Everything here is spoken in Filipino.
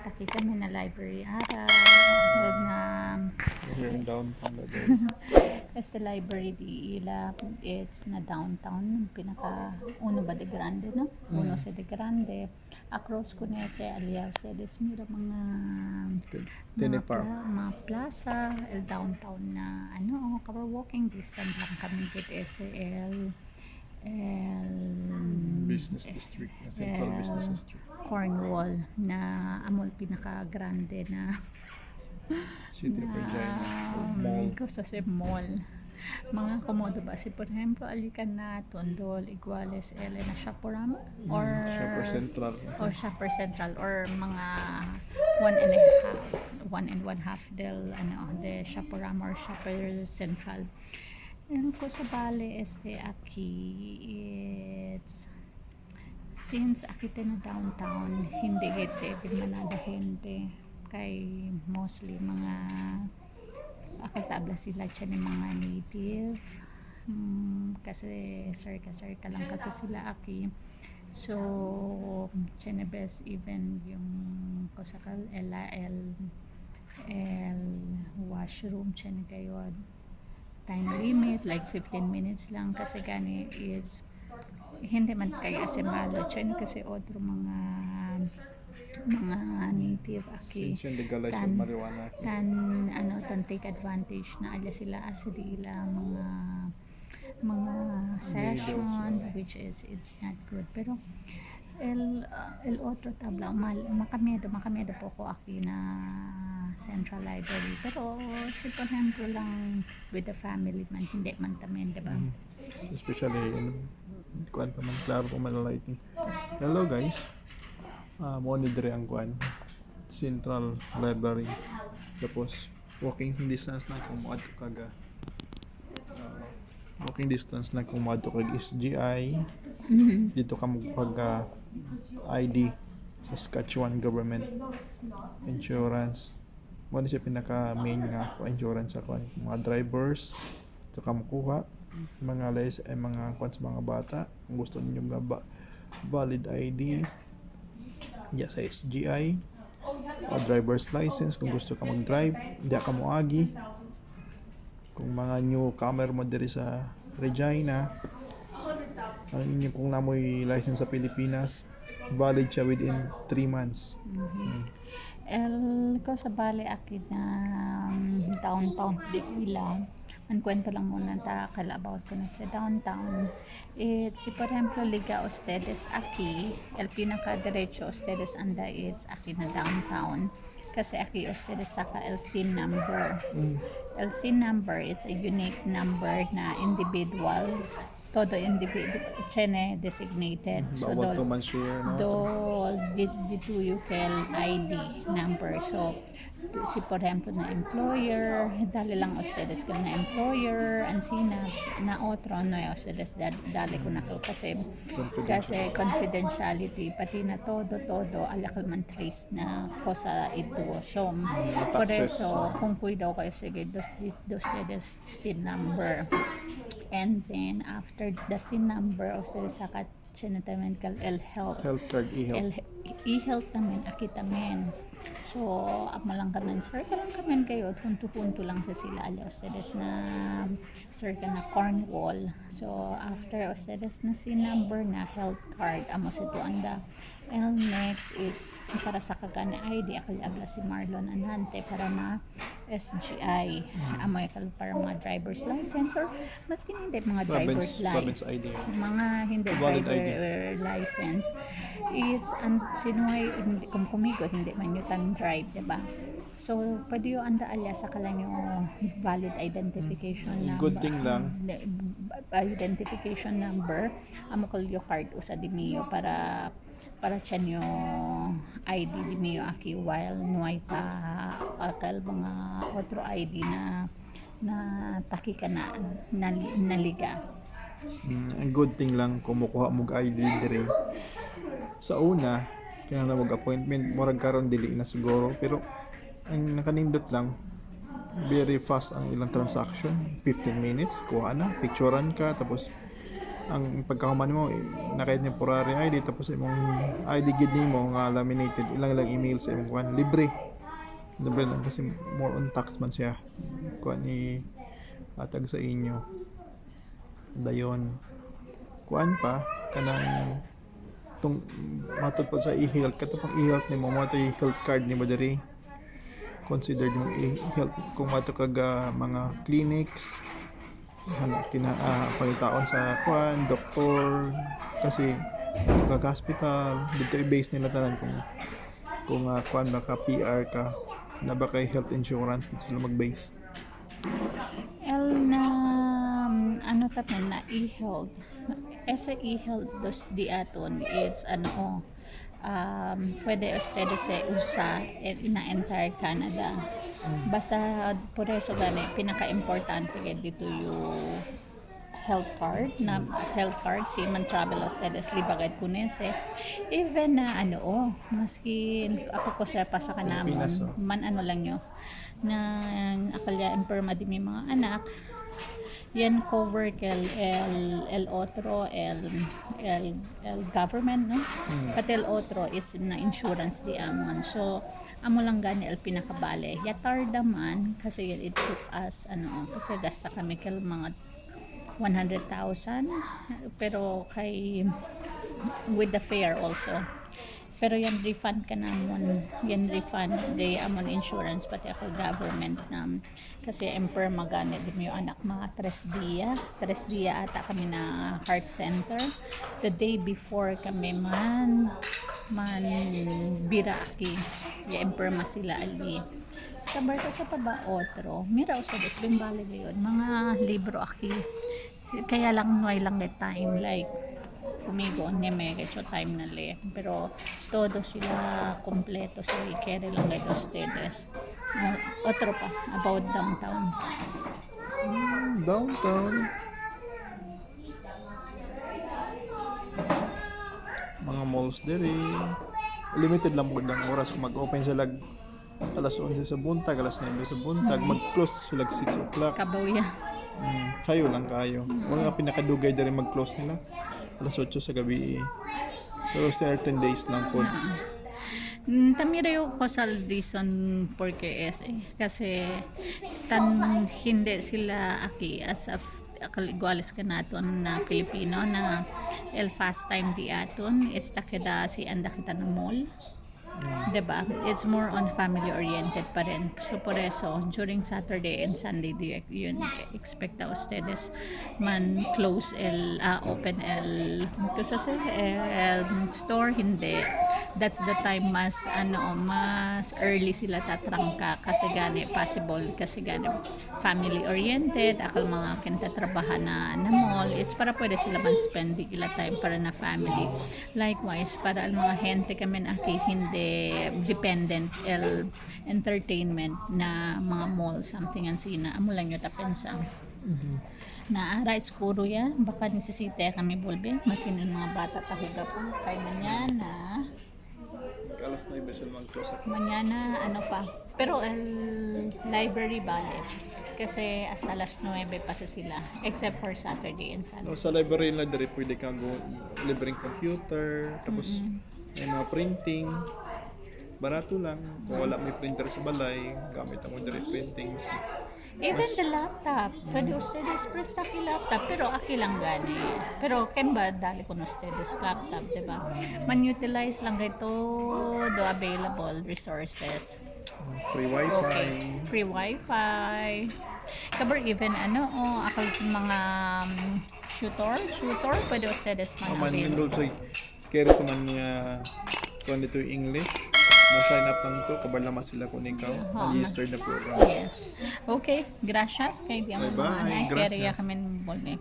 Aki kami na library ara na Here in downtown sa library di ila it's na downtown pinaka uno ba de grande no uno sa de grande across ko na sa aliaw sa desmira Tene Park. mga plaza el downtown na ano cover walking distance lang kami with SL Business District, Central Business District. Cornwall na amol pinaka grande na City of Regina. Mall. ko sa mall mga komodo ba si por ejemplo alikan na Tondol, Iguales, Elena, Shaporama or Shopper Central. Shopper Central or mga 1.5 del de Shaporama or Shopper Central. Ano ko sa Bale aki it's since akita na downtown hindi gete manada gente kay mostly mga akatabla sila siya ng mga native kasi sarka lang kasi sila aki so siya best even yung kusakal el washroom siya na kayo time limit like 15 minutes lang kasi gani is hindi man kaya asimalo siya kasi otro mga native aki Since yung legalize yung marijuana. tan take advantage na ala sila asa dila mga session which is it's not good pero el otro tabla makamiedo po ko aki na Central Library pero si por ejemplo lang with the family man hindi man tamen diba Especially kuan pa man klaro pa man lighting. Hello guys. Mo ni dire ang kuan Central Library. Tapos walking distance na kung moadto kaga walking distance na kung moadto kag SGI. Dito ka magpag ID sa Saskatchewan government insurance. Mo ni siya pinaka main nga insurance sa kuan mga drivers ito ka makuha mga mga kuan sa mga bata kung gusto niyo mga valid ID sa SGI o driver's license kung gusto ka mag-drive hindi ka moagi kung mga newcomer mo diri sa Regina ang inyo kung namoy license sa Pilipinas valid siya within 3 months. Ko sa Bale aki na downtown di ilang ang kwento lang muna about ko na sa downtown it's si por ejemplo liga ustedes aquí el pinaka derecho ustedes anda it's aquí na downtown kasi aquí ustedes saka el SIN number el SIN number it's a unique number na individual todo individual chene designated so bawal to man share do dituyo kel ID number so si por ejemplo na employer dali lang ustedes ka na employer ansina na otro no ustedes dali ko na kasi confidentiality pati na todo alakal man trace na cosa ito so por eso kung daw kayo sige do ustedes SIN number and then after the SIN number ustedes saka sinatamen kal health card e-health namin akitamen so amo lang kaman sir kaman kayo punto lang sa sila ala ustedes na sir ka na Cornwall so after ustedes na SIN number na health card amo sa tuanda and next it's para sa kagan ID akal abla si Marlon Anante para na SGI amoy kal para mga driver's license or maski hindi mga driver's province ID mga hindi valid driver license it's sinuhay hindi kumigo hindi man yung tan drive diba so pwede yung anda alya sa kalang yung valid identification number good thing lang identification number amo kal yung card usa di miyo para siya nyo ID di miyo aki while nuay pa akal mga otro ID na taki ka na naliga ang good thing lang kumukuha mo ID dire sa una kaya na mag-appointment murag karon dili na siguro pero ang nakanindot lang very fast ang ilang transaction 15 minutes kuha na picturean ka tapos ang pagkahuman mo nakay temporary ID tapos imong ID gid nimo nga laminated ilang email sa imong kuan libre lang kasi more on tax man siya kuan ni atag sa inyo dayon kuan pa kanang tung matod pa sa e-health katong e-health nimo mo tay health card nimo diri considered yung e-health kung mato kag mga clinics pangitaon sa kuan doktor kasi kag hospital dito i-base nila tanan kung kuan baka PR ka na ba kay health insurance dito sila mag-base na ano tapan na e-health sa e-health dos di aton it's pwede ustedes usa ina entire Canada basta por eso gani pinaka-importante dito yung health card si man travel ustedes libagay kunin even na maski ako ko sa pa sa kanamon man lang nyo na akalya imperma di may mga anak yan cover el otro el government no pati el otro is na insurance di amon so amo lang gani el pinakabale yatarda man kasi it took us kasi gasta kami kel mga 100,000 pero kay with the fare also pero yan refund ka namon yan refund day amon insurance pati ako government kasi emper magani di mo yung anak mga 3 dia ata kami na heart center the day before kami man bira aki ya emper sila ali sabar ko sa paba otro mira usa des bimbali yun mga libro aki kaya lang noy lang the time like kumigo ni may kecho time na le pero todo sila kompleto sa ikere lang ito ustedes otro pa about downtown mga malls diri limited lang po ang oras kung mag-open sila alas 11 sa buntag alas 9 sa buntag mag-close sila 6 o'clock kabawya kayo lang kayo wala nga pinakadugay diri mag-close nila alas 8 sa gabi pero certain days lang po tamira ko sa reason porque kasi hindi sila aki as a iguales ka naton na Pilipino na el fast time di aton is takeda si anda kita ng mall diba? It's more on family oriented pa rin. So por eso during Saturday and Sunday yun expect ustedes man close open store hindi. That's the time mas early sila tatrangka kasi gani possible kasi gani family oriented akal mga kintatrabahan na mall it's para pwede sila man spend ila time para na family likewise para ang mga gente kami aki hindi dependent entertainment na mga mall something and sina amo lang yung tapensa na ara iskuro ya baka nisisite kami bulbe maski ng mga bata tahuga pa kay mañana alas 9 sila mag-close mañana pa pero library bale kasi hasta alas 9 pa sila except for Saturday and Sunday sa library na diri pwede kang libreng computer tapos may mga printing barato lang kung wala may printer sa balay gamit ang diri printing even the laptop pwede ustedes presta ki laptop pero aki lang gani pero ken ba dali ko ustedes laptop diba man utilize lang ito do available resources free wifi free wifi cover even akal sa mga shooter pwede ustedes man available kaya ito man niya kung dito English ma-sign up lang to kabalama sila kung ikaw registered na program yes okay gracias kay di ang mga kaya kami bolme